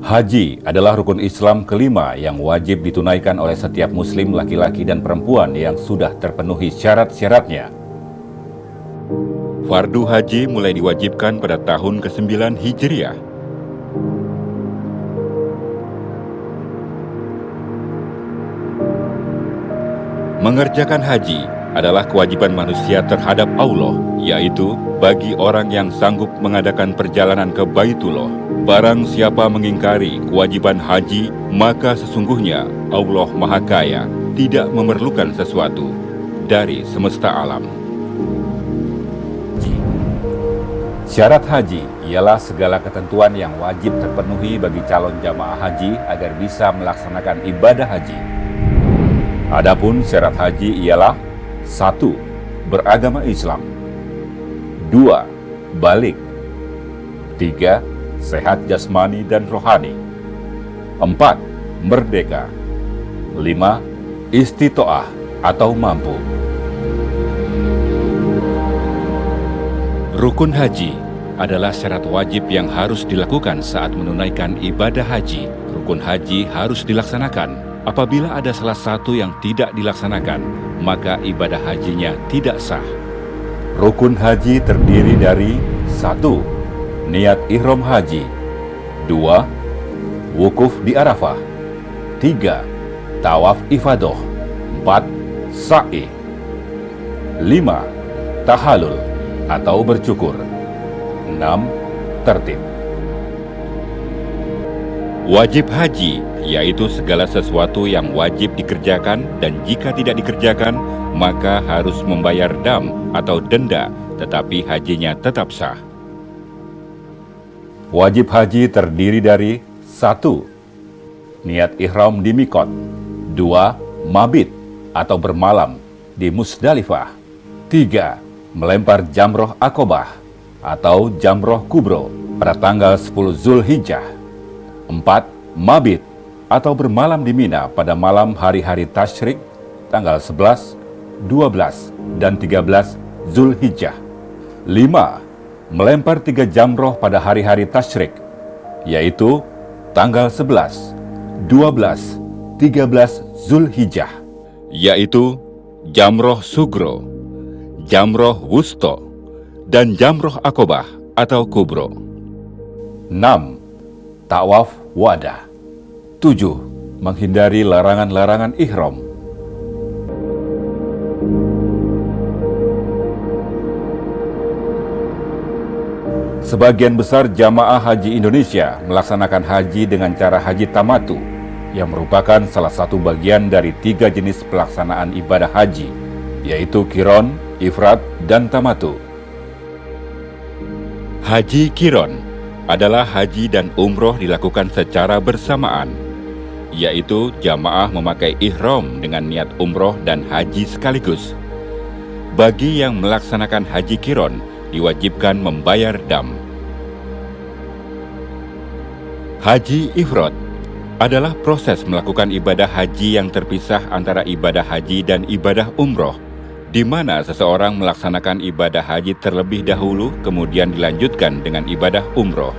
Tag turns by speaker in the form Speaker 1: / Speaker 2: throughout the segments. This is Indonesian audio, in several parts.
Speaker 1: Haji adalah rukun Islam kelima yang wajib ditunaikan oleh setiap muslim laki-laki dan perempuan yang sudah terpenuhi syarat-syaratnya. Fardu haji mulai diwajibkan pada tahun ke-9 Hijriah. Mengerjakan haji adalah kewajiban manusia terhadap Allah, yaitu bagi orang yang sanggup mengadakan perjalanan ke Baitullah. Barang siapa mengingkari kewajiban haji, maka sesungguhnya Allah Maha Kaya tidak memerlukan sesuatu dari semesta alam. Syarat haji ialah segala ketentuan yang wajib terpenuhi bagi calon jamaah haji agar bisa melaksanakan ibadah haji. Adapun syarat haji ialah 1. Beragama Islam. 2. Balik. 3. Sehat jasmani dan rohani. 4. Merdeka. 5. Istitoah atau mampu. Rukun haji adalah syarat wajib yang harus dilakukan saat menunaikan ibadah haji. Rukun haji harus dilaksanakan. Apabila ada salah satu yang tidak dilaksanakan, maka ibadah hajinya tidak sah. Rukun haji terdiri dari 1. Niat ihram haji. 2. Wukuf di Arafah. 3. Tawaf ifadah. 4. Sa'i. 5. Tahallul atau bercukur. 6. Tertib. Wajib haji yaitu segala sesuatu yang wajib dikerjakan dan jika tidak dikerjakan, maka harus membayar dam atau denda, tetapi hajinya tetap sah. Wajib haji terdiri dari 1. Niat ihram di Mikot. 2. Mabit atau bermalam di Musdalifah. 3. Melempar jamroh Aqobah atau jamroh kubro pada tanggal 10 Zulhijjah. 4. Mabit atau bermalam di Mina pada malam hari-hari tasyrik tanggal 11, 12, dan 13 Zulhijjah. 5. Melempar 3 jamroh pada hari-hari tasyrik, yaitu tanggal 11, 12, 13 Zulhijjah, yaitu jamroh sugro, jamroh wusto, dan jamroh Aqobah atau kubro. 6. Tawaf wadah. 7. Menghindari larangan-larangan ihram. Sebagian besar jamaah haji Indonesia melaksanakan haji dengan cara haji tamatu, yang merupakan salah satu bagian dari 3 jenis pelaksanaan ibadah haji, yaitu Qiron, Ifrad, dan Tamatu. Haji Qiron adalah haji dan umroh dilakukan secara bersamaan, yaitu jamaah memakai ihram dengan niat umroh dan haji sekaligus. Bagi yang melaksanakan haji Qiron, diwajibkan membayar dam. Haji Ifrad adalah proses melakukan ibadah haji yang terpisah antara ibadah haji dan ibadah umroh, di mana seseorang melaksanakan ibadah haji terlebih dahulu kemudian dilanjutkan dengan ibadah umroh.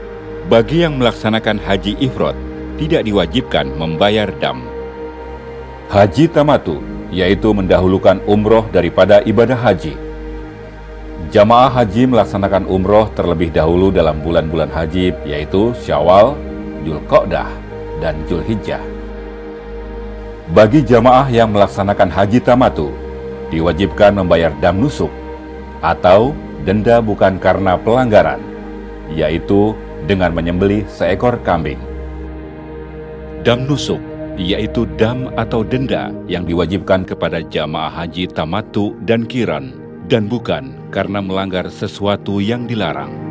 Speaker 1: Bagi yang melaksanakan haji ifrad, tidak diwajibkan membayar dam. Haji tamatu, yaitu mendahulukan umroh daripada ibadah haji. Jamaah haji melaksanakan umroh terlebih dahulu dalam bulan-bulan haji, yaitu Syawal, Dzulqa'dah, dan Zulhijjah. Bagi jamaah yang melaksanakan haji tamatu, diwajibkan membayar dam nusuk atau denda bukan karena pelanggaran, yaitu dengan menyembelih seekor kambing. Dam nusuk yaitu dam atau denda yang diwajibkan kepada jamaah haji tamatu dan qiran, dan bukan karena melanggar sesuatu yang dilarang.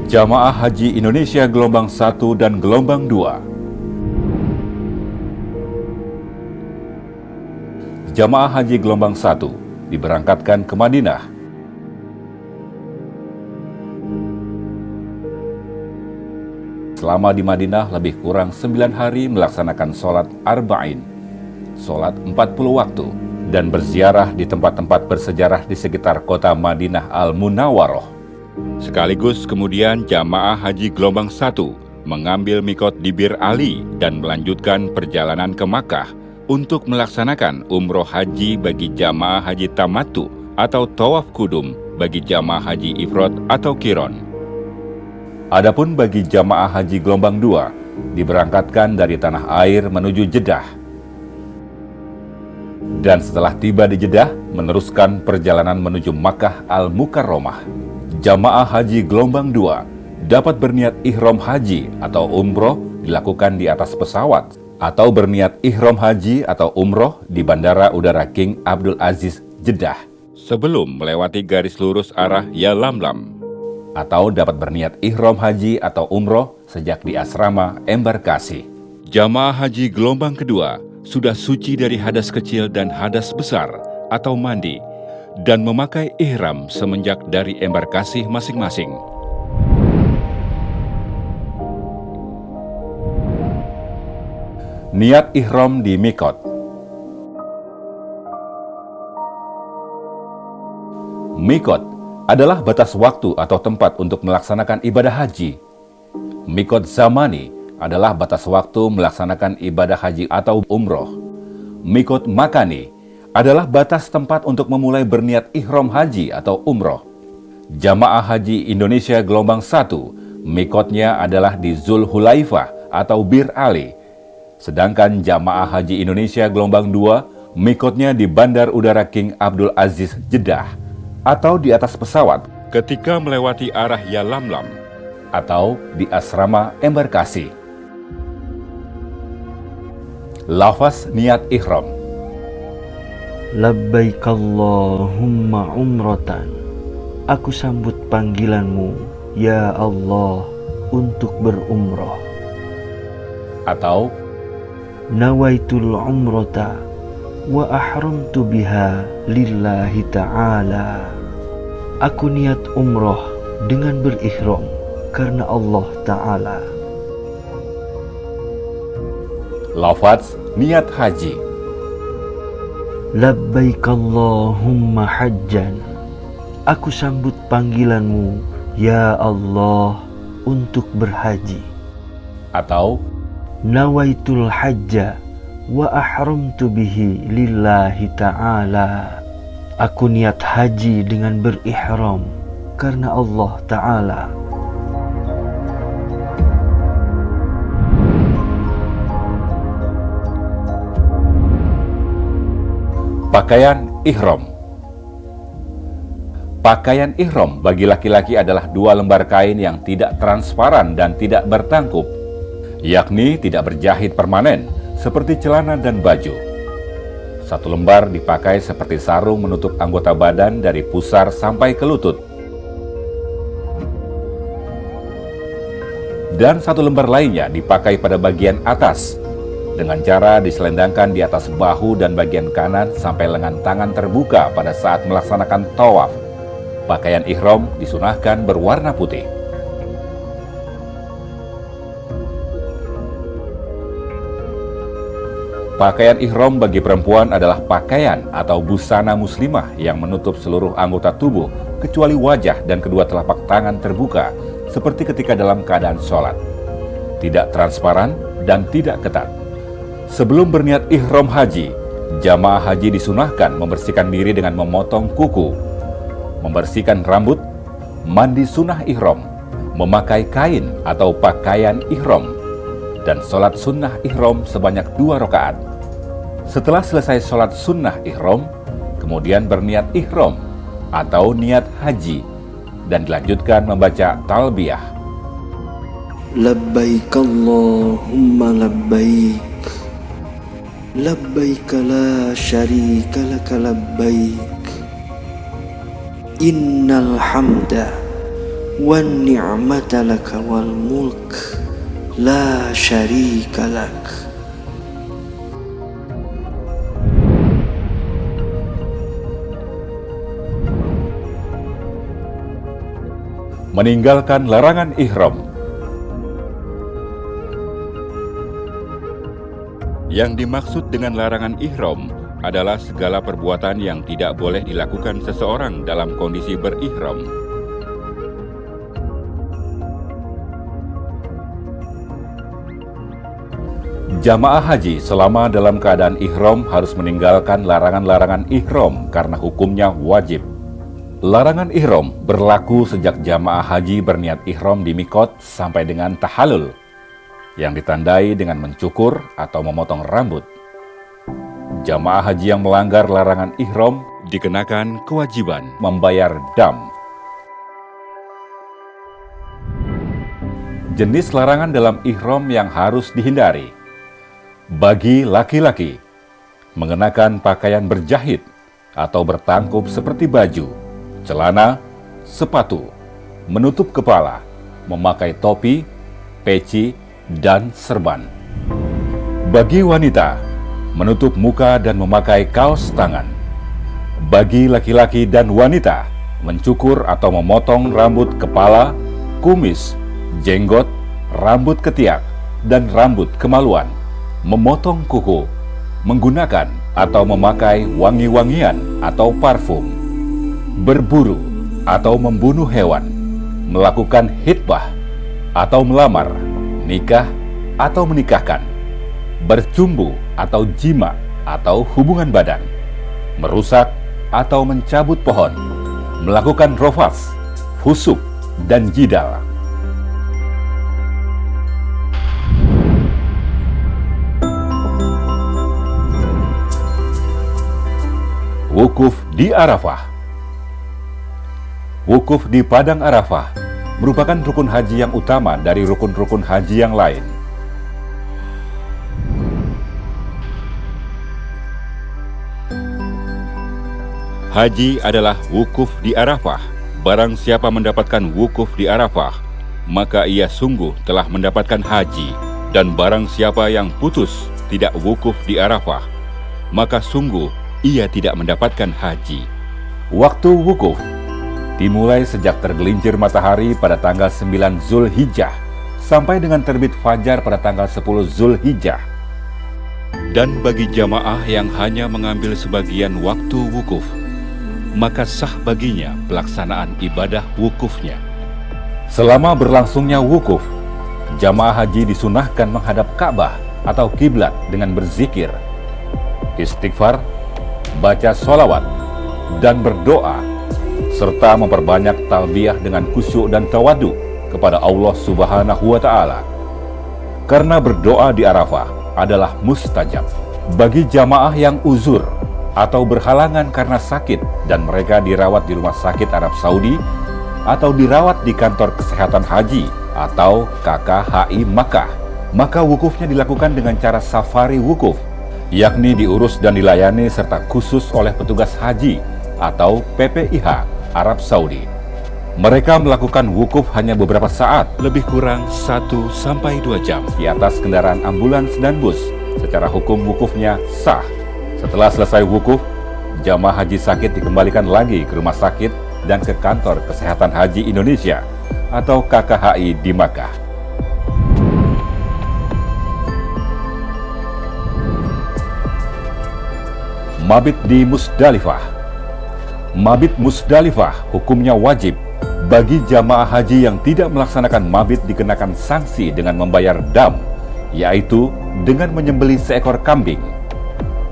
Speaker 1: Jamaah Haji Indonesia gelombang 1 dan gelombang 2. Jamaah haji gelombang 1 diberangkatkan ke Madinah. Selama di Madinah lebih kurang 9 hari melaksanakan sholat arba'in, sholat 40 waktu, dan berziarah di tempat-tempat bersejarah di sekitar kota Madinah Al-Munawwaroh. Sekaligus kemudian jamaah haji gelombang 1 mengambil mikot di Bir Ali dan melanjutkan perjalanan ke Makkah untuk melaksanakan umroh haji bagi jamaah haji tamattu atau tawaf kudum bagi jamaah haji ifrad atau qiron. Adapun bagi jamaah haji gelombang 2 diberangkatkan dari tanah air menuju Jeddah. Dan setelah tiba di Jeddah, meneruskan perjalanan menuju Makkah Al-Mukarramah. Jamaah haji gelombang 2 dapat berniat ihram haji atau umroh dilakukan di atas pesawat, atau berniat ihram haji atau umroh di Bandara Udara King Abdul Aziz, Jeddah, sebelum melewati garis lurus arah Yalamlam. Atau dapat berniat ihram haji atau umroh sejak di asrama embarkasi. Jamaah haji gelombang kedua sudah suci dari hadas kecil dan hadas besar atau mandi, dan memakai ihram semenjak dari embarkasi masing-masing. Niat ihram di mikot. Mikot adalah batas waktu atau tempat untuk melaksanakan ibadah haji. Mikot zamani adalah batas waktu melaksanakan ibadah haji atau umroh. Mikot makani adalah batas tempat untuk memulai berniat ihram haji atau umroh. Jamaah haji Indonesia gelombang 1, mikotnya adalah di Zulhulaifah atau Bir Ali. Sedangkan jamaah haji Indonesia gelombang 2, mikotnya di Bandar Udara King Abdul Aziz, Jeddah, atau di atas pesawat ketika melewati arah Yalamlam, atau di asrama embarkasi. Lafaz niat ihram.
Speaker 2: Labbaik Allahumma umratan. Aku sambut panggilanmu, ya Allah, untuk berumroh.
Speaker 1: Atau
Speaker 2: Nawaitul umrata wa ahramtu biha lillahi ta'ala. Aku niat umroh dengan berihram karena Allah Ta'ala.
Speaker 1: lafaz niat haji.
Speaker 2: Labbaik Allahumma hajjan. Aku sambut panggilanmu, ya Allah, untuk berhaji.
Speaker 1: Atau
Speaker 2: Nawaitul hajja wa ahramtu bihi lillahi ta'ala. Aku niat haji dengan berihram karena Allah Ta'ala.
Speaker 1: pakaian ihram. Pakaian ihram bagi laki-laki adalah 2 lembar kain yang tidak transparan dan tidak bertangkup, yakni tidak berjahit permanen seperti celana dan baju. 1 lembar dipakai seperti sarung menutup anggota badan dari pusar sampai ke lutut. Dan 1 lembar lainnya dipakai pada bagian atas dengan cara diselendangkan di atas bahu dan bagian kanan sampai lengan tangan terbuka pada saat melaksanakan tawaf. Pakaian ihram disunahkan berwarna putih. Pakaian ihram bagi perempuan adalah pakaian atau busana muslimah yang menutup seluruh anggota tubuh kecuali wajah dan kedua telapak tangan terbuka seperti ketika dalam keadaan sholat. Tidak transparan dan tidak ketat. Sebelum berniat ihram haji, jamaah haji disunahkan membersihkan diri dengan memotong kuku, membersihkan rambut, mandi sunnah ihram, memakai kain atau pakaian ihram, dan sholat sunnah ihram sebanyak 2 rakaat. Setelah selesai sholat sunnah ihram, kemudian berniat ihram atau niat haji, dan dilanjutkan membaca talbiyah.
Speaker 2: Labbaik Allahumma labbaik. Labbaik la syarika laka labbaik. Innal hamda wan ni'mata laka wal mulk la syarika lak.
Speaker 1: Meninggalkan larangan ihram. Yang dimaksud dengan larangan ihram adalah segala perbuatan yang tidak boleh dilakukan seseorang dalam kondisi berihram. Jamaah haji selama dalam keadaan ihram harus meninggalkan larangan-larangan ihram karena hukumnya wajib. Larangan ihram berlaku sejak jamaah haji berniat ihram di mikot sampai dengan tahallul, yang ditandai dengan mencukur atau memotong rambut. Jamaah haji yang melanggar larangan ihram dikenakan kewajiban membayar dam. Jenis larangan dalam ihram yang harus dihindari. Bagi laki-laki, mengenakan pakaian berjahit atau bertangkup seperti baju, celana, sepatu, menutup kepala, memakai topi, peci, dan serban. Bagi wanita, menutup muka dan memakai kaos tangan. Bagi laki-laki dan wanita, mencukur atau memotong rambut kepala, kumis, jenggot, rambut ketiak, dan rambut kemaluan, memotong kuku, menggunakan atau memakai wangi-wangian atau parfum, berburu atau membunuh hewan, melakukan hitbah atau melamar, nikah atau menikahkan, bercumbu atau jima atau hubungan badan, merusak atau mencabut pohon, melakukan rofas, fusuk, dan jidal. Wukuf di Arafah. Wukuf di Padang Arafah merupakan rukun haji yang utama dari rukun-rukun haji yang lain. Haji adalah wukuf di Arafah. Barang siapa mendapatkan wukuf di Arafah, maka ia sungguh telah mendapatkan haji. Dan barang siapa yang putus tidak wukuf di Arafah, maka sungguh ia tidak mendapatkan haji. Waktu wukuf dimulai sejak tergelincir matahari pada tanggal 9 Zulhijjah sampai dengan terbit fajar pada tanggal 10 Zulhijjah. Dan bagi jamaah yang hanya mengambil sebagian waktu wukuf, maka sah baginya pelaksanaan ibadah wukufnya. Selama berlangsungnya wukuf, jamaah haji disunahkan menghadap Ka'bah atau kiblat dengan berzikir, istighfar, baca sholawat, dan berdoa, serta memperbanyak talbiyah dengan khusyuk dan tawadu kepada Allah Subhanahu wa Ta'ala. Karena berdoa di Arafah adalah mustajab. Bagi jamaah yang uzur atau berhalangan karena sakit dan mereka dirawat di rumah sakit Arab Saudi atau dirawat di kantor kesehatan haji atau KKHI Makkah, maka wukufnya dilakukan dengan cara safari wukuf, yakni diurus dan dilayani serta khusus oleh petugas haji atau PPIH Arab Saudi. Mereka melakukan wukuf hanya beberapa saat, lebih kurang 1-2 jam di atas kendaraan ambulans dan bus. Secara hukum wukufnya sah. Setelah selesai wukuf, jamaah haji sakit dikembalikan lagi ke rumah sakit dan ke kantor kesehatan haji Indonesia atau KKHI di Makkah. Mabit di Musdalifah. Mabit Musdalifah hukumnya wajib. Bagi jamaah haji yang tidak melaksanakan mabit dikenakan sanksi dengan membayar dam, yaitu dengan menyembelih seekor kambing.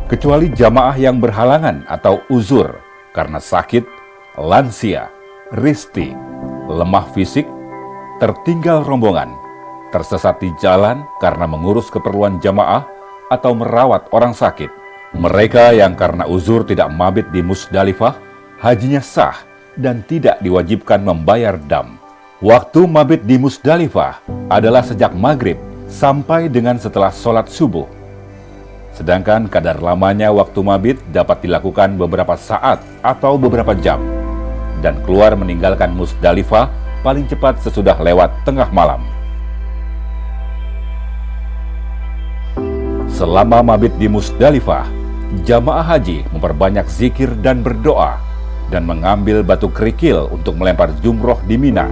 Speaker 1: Kecuali jamaah yang berhalangan atau uzur karena sakit, lansia, risti, lemah fisik, tertinggal rombongan, tersesat di jalan karena mengurus keperluan jamaah atau merawat orang sakit. Mereka yang karena uzur tidak mabit di Musdalifah, hajinya sah dan tidak diwajibkan membayar dam. Waktu mabit di Musdalifah adalah sejak maghrib sampai dengan setelah sholat subuh. Sedangkan kadar lamanya waktu mabit dapat dilakukan beberapa saat atau beberapa jam, dan keluar meninggalkan Musdalifah paling cepat sesudah lewat tengah malam. Selama mabit di Musdalifah, jamaah haji memperbanyak zikir dan berdoa, dan mengambil batu kerikil untuk melempar jumroh di Mina.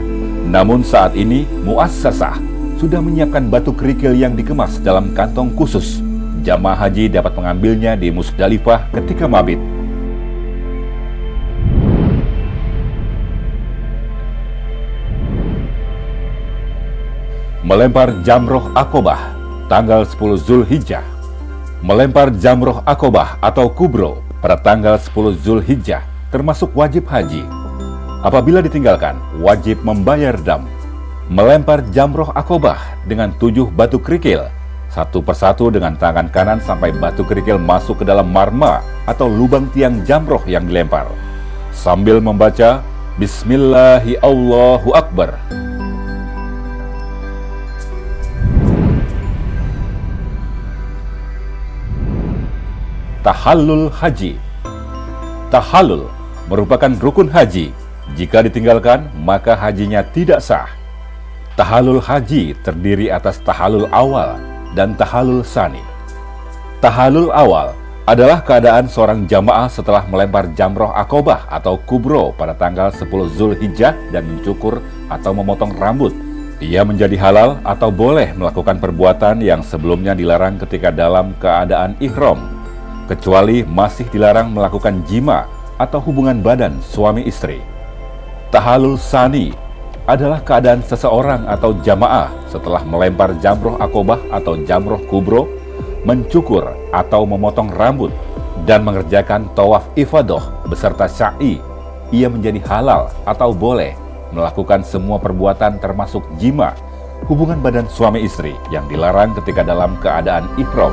Speaker 1: Namun saat ini Muassasah sudah menyiapkan batu kerikil yang dikemas dalam kantong khusus. Jamaah haji dapat mengambilnya di Musdalifah ketika mabit. Melempar jamroh Aqobah. tanggal 10 Zulhijjah. Melempar jamroh akobah atau kubro pada tanggal 10 Zulhijjah termasuk wajib haji. Apabila ditinggalkan, wajib membayar dam. Melempar jamroh akobah dengan 7 batu kerikil, satu persatu dengan tangan kanan sampai batu kerikil masuk ke dalam marma atau lubang tiang jamroh yang dilempar, sambil membaca Bismillahi Allahu Akbar. Tahallul haji. Tahallul merupakan rukun haji. Jika ditinggalkan, maka hajinya tidak sah. Tahallul haji terdiri atas tahallul awal dan tahallul sani. Tahallul awal adalah keadaan seorang jamaah setelah melempar jamroh akobah atau kubro pada tanggal 10 Zulhijjah dan mencukur atau memotong rambut. Ia menjadi halal atau boleh melakukan perbuatan yang sebelumnya dilarang ketika dalam keadaan ihram, kecuali masih dilarang melakukan jima atau hubungan badan suami istri. Tahallul sani adalah keadaan seseorang atau jamaah setelah melempar jamroh akobah atau jamroh kubro, mencukur atau memotong rambut, dan mengerjakan tawaf ifadah beserta sa'i. Ia menjadi halal atau boleh melakukan semua perbuatan termasuk jima, hubungan badan suami istri yang dilarang ketika dalam keadaan ihram.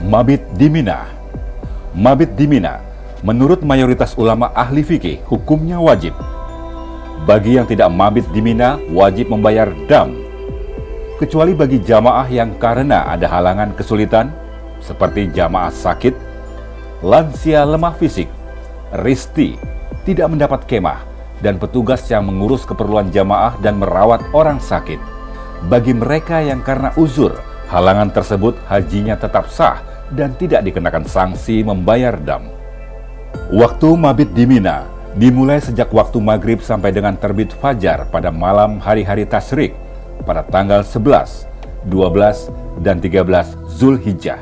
Speaker 1: Mabit di Mina. Mabit di Mina, menurut mayoritas ulama ahli fikih, hukumnya wajib. Bagi yang tidak mabit di Mina, wajib membayar dam. Kecuali bagi jamaah yang karena ada halangan kesulitan, seperti jamaah sakit, lansia lemah fisik, risti, tidak mendapat kemah, dan petugas yang mengurus keperluan jamaah dan merawat orang sakit. Bagi mereka yang karena uzur, halangan tersebut hajinya tetap sah dan tidak dikenakan sanksi membayar dam. Waktu mabit di Mina dimulai sejak waktu maghrib sampai dengan terbit fajar pada malam hari-hari tasyrik pada tanggal 11, 12, dan 13 Zulhijjah.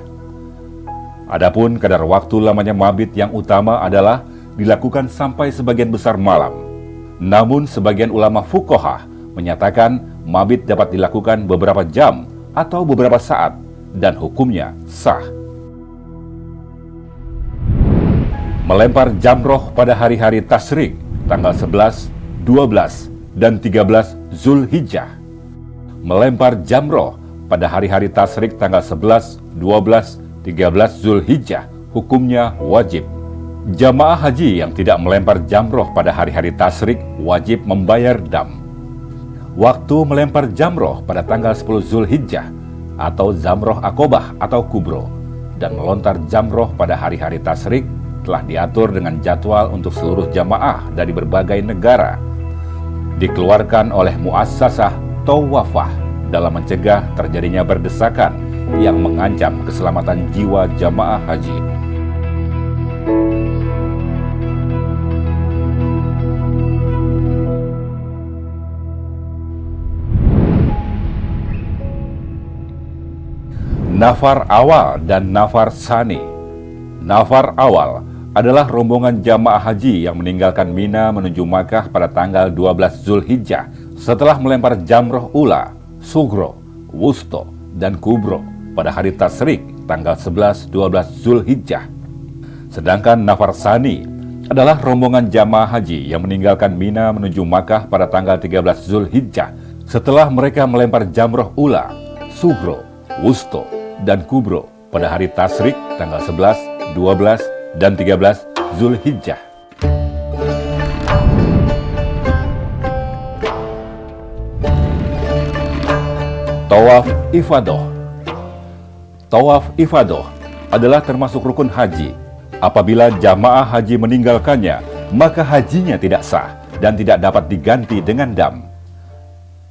Speaker 1: Adapun kadar waktu lamanya mabit yang utama adalah dilakukan sampai sebagian besar malam. Namun sebagian ulama fuqaha menyatakan mabit dapat dilakukan beberapa jam atau beberapa saat dan hukumnya sah. Melempar jamroh pada hari-hari tasyrik tanggal 11, 12, dan 13 Zulhijjah. Melempar jamroh pada hari-hari tasyrik tanggal 11, 12, 13 Zulhijjah hukumnya wajib. Jamaah haji yang tidak melempar jamroh pada hari-hari tasyrik wajib membayar dam. Waktu melempar jamroh pada tanggal 10 Zulhijjah atau jamroh akobah atau kubro dan melontar jamroh pada hari-hari tasyrik telah diatur dengan jadwal untuk seluruh jamaah dari berbagai negara. Dikeluarkan oleh muassasah Tawafah dalam mencegah terjadinya berdesakan yang mengancam keselamatan jiwa jamaah haji. Nafar awal dan nafar sani. Nafar awal adalah rombongan jamaah haji yang meninggalkan Mina menuju Makkah pada tanggal 12 Zulhijjah setelah melempar jamroh ula, sugro, wusto, dan kubro pada hari tasyrik tanggal 11, 12 Zulhijjah. Sedangkan nafar sani adalah rombongan jamaah haji yang meninggalkan Mina menuju Makkah pada tanggal 13 Zulhijjah setelah mereka melempar jamroh ula, sugro, wusto, dan kubro pada hari tasyrik tanggal 11, 12, dan 13 Zulhijjah. Tawaf ifadah. Tawaf ifadah adalah termasuk rukun haji. Apabila jamaah haji meninggalkannya, maka hajinya tidak sah dan tidak dapat diganti dengan dam.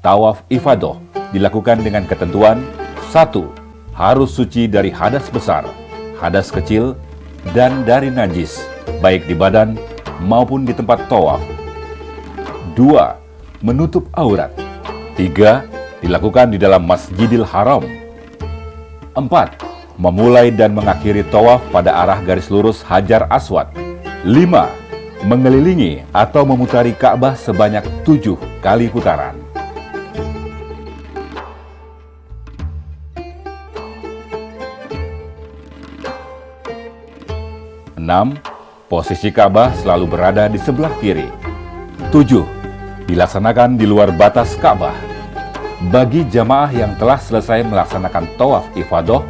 Speaker 1: Tawaf ifadah dilakukan dengan ketentuan: 1. Harus suci dari hadas besar, hadas kecil, dan dari najis, baik di badan maupun di tempat tawaf. 2. Menutup aurat. 3. Dilakukan di dalam Masjidil Haram. 4. memulai dan mengakhiri tawaf pada arah garis lurus Hajar Aswad. 5. Mengelilingi atau memutari Ka'bah sebanyak 7 kali putaran. 6. Posisi Ka'bah selalu berada di sebelah kiri. 7. Dilaksanakan di luar batas Ka'bah. Bagi jamaah yang telah selesai melaksanakan tawaf ifadah,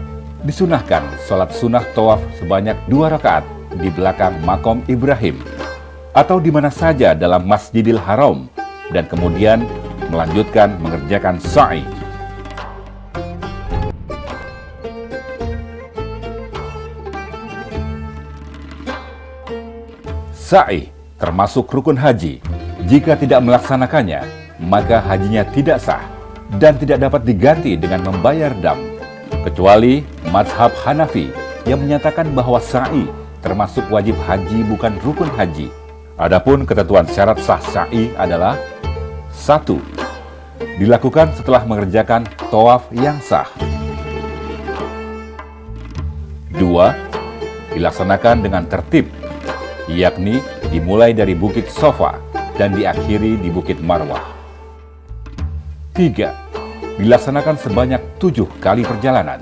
Speaker 1: disunahkan sholat sunnah tawaf sebanyak 2 rakaat di belakang makom Ibrahim atau di mana saja dalam Masjidil Haram, dan kemudian melanjutkan mengerjakan sa'i. Sa'i termasuk rukun haji. Jika tidak melaksanakannya, maka hajinya tidak sah dan tidak dapat diganti dengan membayar dam. Kecuali mazhab Hanafi yang menyatakan bahwa sa'i termasuk wajib haji bukan rukun haji. Adapun ketentuan syarat sah sa'i adalah: 1. Dilakukan setelah mengerjakan tawaf yang sah. 2. Dilaksanakan dengan tertib, yakni dimulai dari Bukit Sofa dan diakhiri di Bukit Marwah. 3. Dilaksanakan sebanyak 7 kali perjalanan.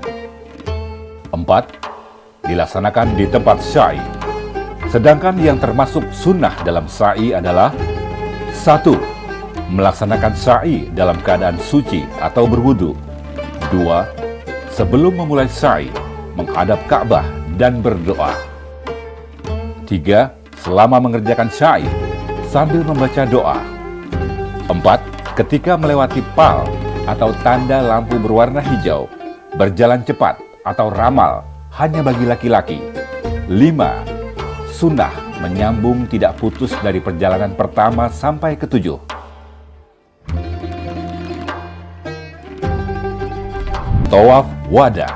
Speaker 1: 4. Dilaksanakan di tempat sa'i. Sedangkan yang termasuk sunnah dalam sa'i adalah: 1. Melaksanakan sa'i dalam keadaan suci atau berwudu. 2. Sebelum memulai sa'i, menghadap Ka'bah dan berdoa. 3. Selama mengerjakan sa'i sambil membaca doa. 4. Ketika melewati pal atau tanda lampu berwarna hijau, berjalan cepat atau ramal hanya bagi laki-laki. 5. Sunnah menyambung tidak putus dari perjalanan pertama sampai ke-7. Tawaf wada.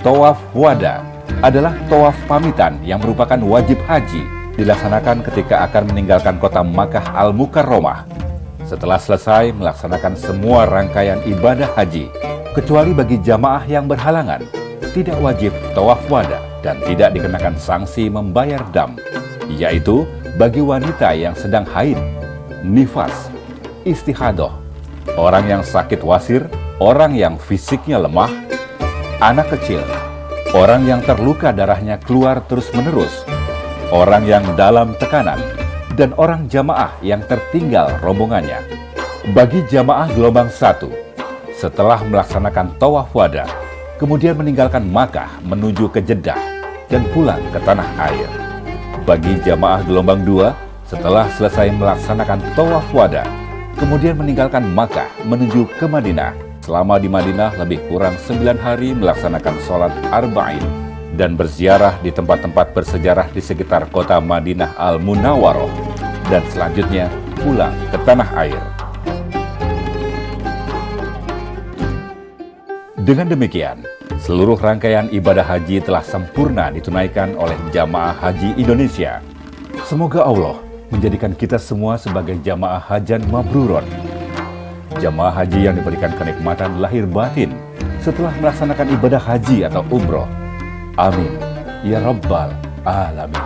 Speaker 1: Tawaf wada adalah tawaf pamitan yang merupakan wajib haji, dilaksanakan ketika akan meninggalkan kota Makkah Al-Mukarramah. Setelah selesai melaksanakan semua rangkaian ibadah haji, kecuali bagi jamaah yang berhalangan, tidak wajib tawaf wada dan tidak dikenakan sanksi membayar dam, yaitu bagi wanita yang sedang haid, nifas, istihadah, orang yang sakit wasir, orang yang fisiknya lemah, anak kecil, orang yang terluka darahnya keluar terus-menerus, orang yang dalam tekanan, dan orang jamaah yang tertinggal rombongannya. Bagi jamaah gelombang 1, setelah melaksanakan tawaf wada, kemudian meninggalkan Makkah menuju ke Jeddah dan pulang ke tanah air. Bagi jamaah gelombang 2, setelah selesai melaksanakan tawaf wada, kemudian meninggalkan Makkah menuju ke Madinah. Selama di Madinah lebih kurang 9 hari melaksanakan sholat arba'in dan berziarah di tempat-tempat bersejarah di sekitar kota Madinah Al-Munawwaroh, dan selanjutnya pulang ke tanah air. Dengan demikian, seluruh rangkaian ibadah haji telah sempurna ditunaikan oleh jamaah haji Indonesia. Semoga Allah menjadikan kita semua sebagai jamaah hajan mabruron, jamaah haji yang diberikan kenikmatan lahir batin setelah melaksanakan ibadah haji atau umroh. Amin ya Rabbal Alamin.